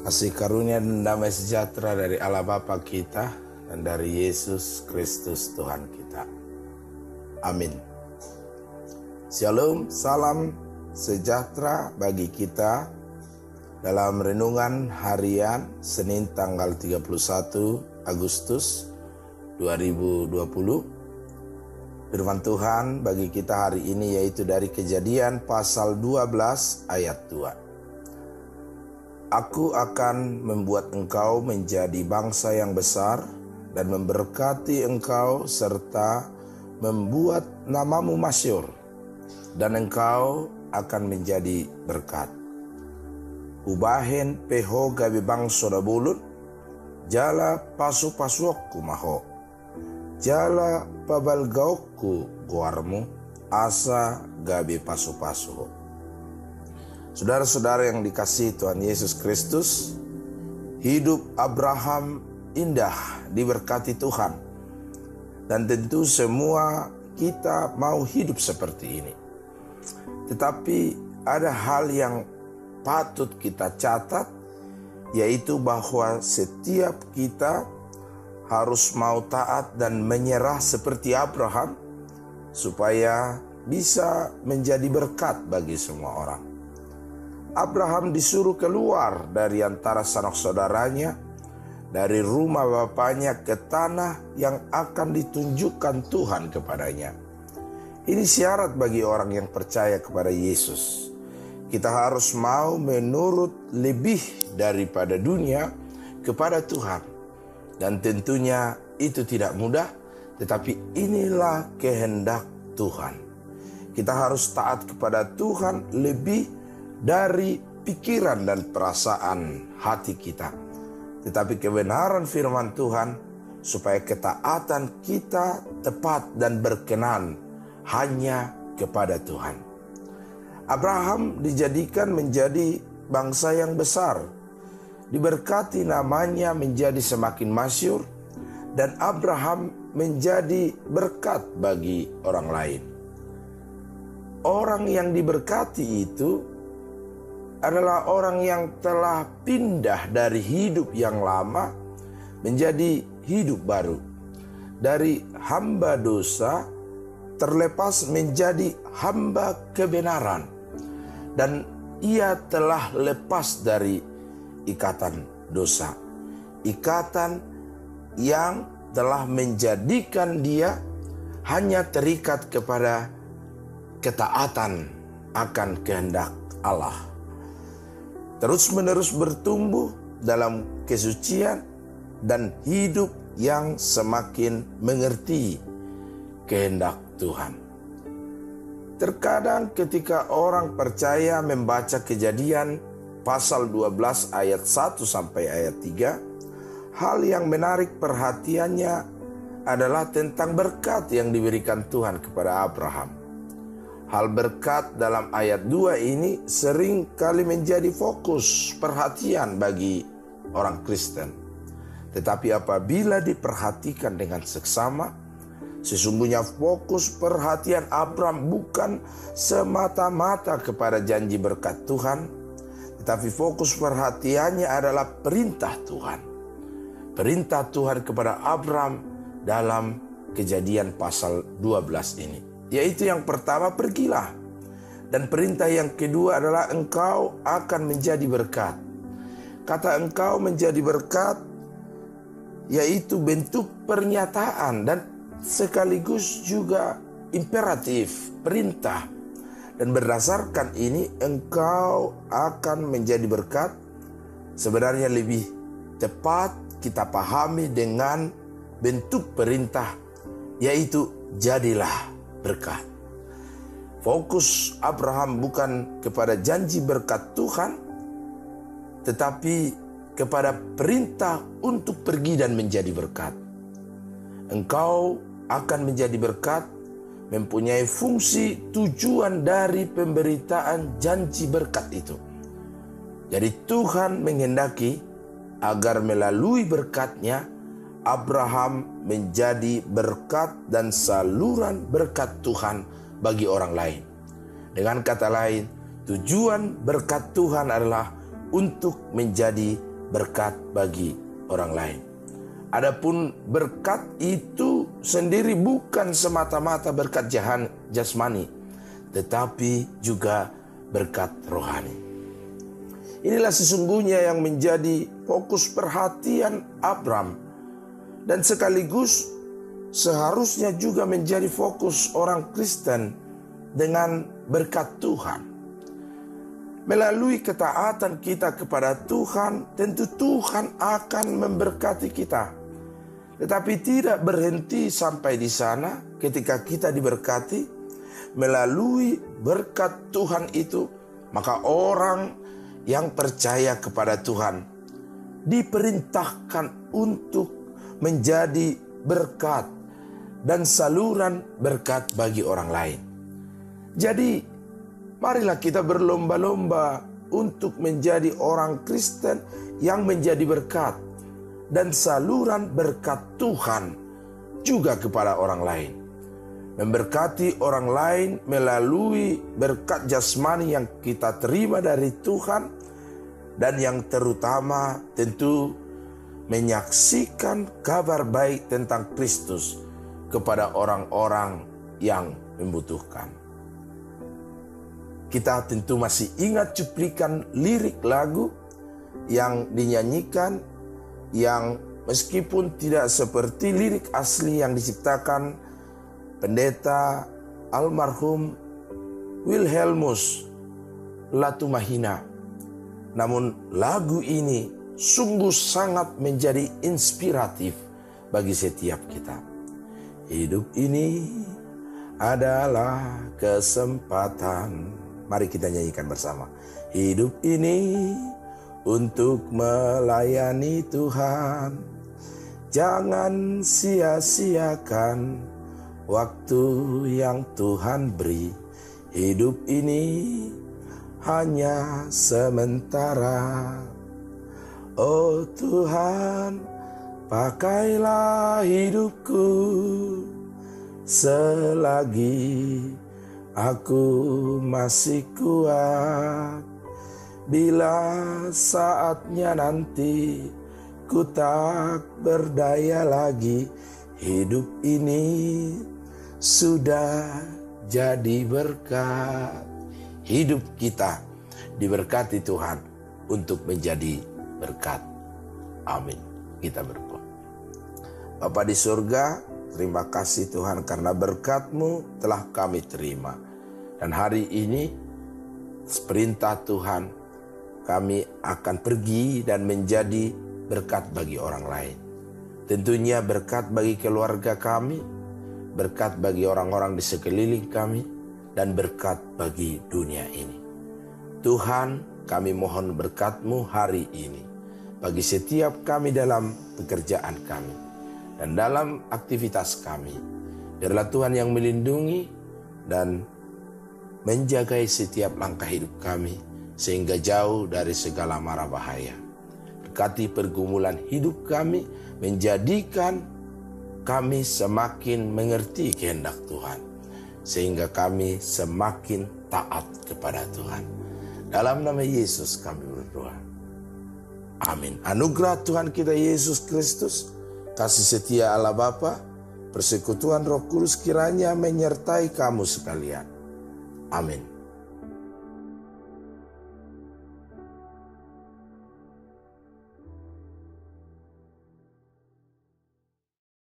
Kasih karunia dan damai sejahtera dari Allah Bapa kita dan dari Yesus Kristus Tuhan kita. Amin. Shalom, salam sejahtera bagi kita dalam renungan harian Senin tanggal 31 Agustus 2020. Firman Tuhan bagi kita hari ini yaitu dari Kejadian pasal 12 ayat 2. Aku akan membuat engkau menjadi bangsa yang besar dan memberkati engkau serta membuat namamu masyhur, dan engkau akan menjadi berkat. Ubahen peho gabe bangsa da bulut, jala pasu-pasuokku maho, jala pabalgaokku guarmu, asa gabe pasu-pasu. Saudara-saudara yang dikasihi Tuhan Yesus Kristus, hidup Abraham indah diberkati Tuhan. Dan tentu semua kita mau hidup seperti ini. Tetapi ada hal yang patut kita catat, yaitu bahwa setiap kita harus mau taat dan menyerah seperti Abraham, supaya bisa menjadi berkat bagi semua orang. Abraham disuruh keluar dari antara sanak saudaranya, dari rumah bapaknya ke tanah yang akan ditunjukkan Tuhan kepadanya. Ini syarat bagi orang yang percaya kepada Yesus. Kita harus mau menurut lebih daripada dunia kepada Tuhan. Dan tentunya itu tidak mudah, tetapi inilah kehendak Tuhan. Kita harus taat kepada Tuhan lebih dari pikiran dan perasaan hati kita. Tetapi kebenaran firman Tuhan supaya ketaatan kita tepat dan berkenan hanya kepada Tuhan. Abraham dijadikan menjadi bangsa yang besar. Diberkati namanya menjadi semakin masyhur, dan Abraham menjadi berkat bagi orang lain. Orang yang diberkati itu adalah orang yang telah pindah dari hidup yang lama menjadi hidup baru. Dari hamba dosa terlepas menjadi hamba kebenaran. Dan ia telah lepas dari ikatan dosa. Ikatan yang telah menjadikan dia hanya terikat kepada ketaatan akan kehendak Allah. Terus-menerus bertumbuh dalam kesucian dan hidup yang semakin mengerti kehendak Tuhan. Terkadang ketika orang percaya membaca Kejadian pasal 12 ayat 1 sampai ayat 3, hal yang menarik perhatiannya adalah tentang berkat yang diberikan Tuhan kepada Abraham. Hal berkat dalam ayat 2 ini sering kali menjadi fokus perhatian bagi orang Kristen. Tetapi apabila diperhatikan dengan seksama, sesungguhnya fokus perhatian Abraham bukan semata-mata kepada janji berkat Tuhan, tetapi fokus perhatiannya adalah perintah Tuhan. Perintah Tuhan kepada Abraham dalam Kejadian pasal 12 ini. Yaitu yang pertama, pergilah. Dan perintah yang kedua adalah engkau akan menjadi berkat. Kata engkau menjadi berkat yaitu bentuk pernyataan dan sekaligus juga imperatif, perintah. Dan berdasarkan ini engkau akan menjadi berkat sebenarnya lebih tepat kita pahami dengan bentuk perintah, yaitu jadilah berkat. Fokus Abraham bukan kepada janji berkat Tuhan, tetapi kepada perintah untuk pergi dan menjadi berkat. Engkau akan menjadi berkat mempunyai fungsi tujuan dari pemberitaan janji berkat itu. Jadi Tuhan menghendaki agar melalui berkatnya Abraham menjadi berkat dan saluran berkat Tuhan bagi orang lain. Dengan kata lain, tujuan berkat Tuhan adalah untuk menjadi berkat bagi orang lain. Adapun berkat itu sendiri bukan semata-mata berkat jasmani, tetapi juga berkat rohani. Inilah sesungguhnya yang menjadi fokus perhatian Abraham, dan sekaligus seharusnya juga menjadi fokus orang Kristen dengan berkat Tuhan. Melalui ketaatan kita kepada Tuhan, tentu Tuhan akan memberkati kita. Tetapi tidak berhenti sampai di sana. Ketika kita diberkati melalui berkat Tuhan itu, maka orang yang percaya kepada Tuhan diperintahkan untuk menjadi berkat dan saluran berkat bagi orang lain. Jadi, marilah kita berlomba-lomba untuk menjadi orang Kristen yang menjadi berkat dan saluran berkat Tuhan juga kepada orang lain. Memberkati orang lain melalui berkat jasmani yang kita terima dari Tuhan, dan yang terutama tentu menyaksikan kabar baik tentang Kristus kepada orang-orang yang membutuhkan. Kita tentu masih ingat cuplikan lirik lagu yang dinyanyikan, yang meskipun tidak seperti lirik asli yang diciptakan pendeta almarhum Wilhelmus Latumahina, namun lagu ini sungguh sangat menjadi inspiratif bagi setiap kita. Hidup ini adalah kesempatan. Mari kita nyanyikan bersama. Hidup ini untuk melayani Tuhan. Jangan sia-siakan waktu yang Tuhan beri. Hidup ini hanya sementara. Oh Tuhan, pakailah hidupku selagi aku masih kuat. Bila saatnya nanti ku tak berdaya lagi, hidup ini sudah jadi berkat. Hidup kita diberkati Tuhan untuk menjadi berkat. Amin. Kita berdoa. Bapa di surga, terima kasih Tuhan karena berkat-Mu telah kami terima. Dan hari ini perintah Tuhan, kami akan pergi dan menjadi berkat bagi orang lain. Tentunya berkat bagi keluarga kami, berkat bagi orang-orang di sekeliling kami, dan berkat bagi dunia ini. Tuhan, kami mohon berkat-Mu hari ini bagi setiap kami dalam pekerjaan kami dan dalam aktivitas kami. Biarlah Tuhan yang melindungi dan menjagai setiap langkah hidup kami sehingga jauh dari segala mara bahaya. Berkati pergumulan hidup kami, menjadikan kami semakin mengerti kehendak Tuhan, sehingga kami semakin taat kepada Tuhan. Dalam nama Yesus kami berdoa. Amin. Anugerah Tuhan kita Yesus Kristus, kasih setia Allah Bapa, persekutuan Roh Kudus kiranya menyertai kamu sekalian. Amin.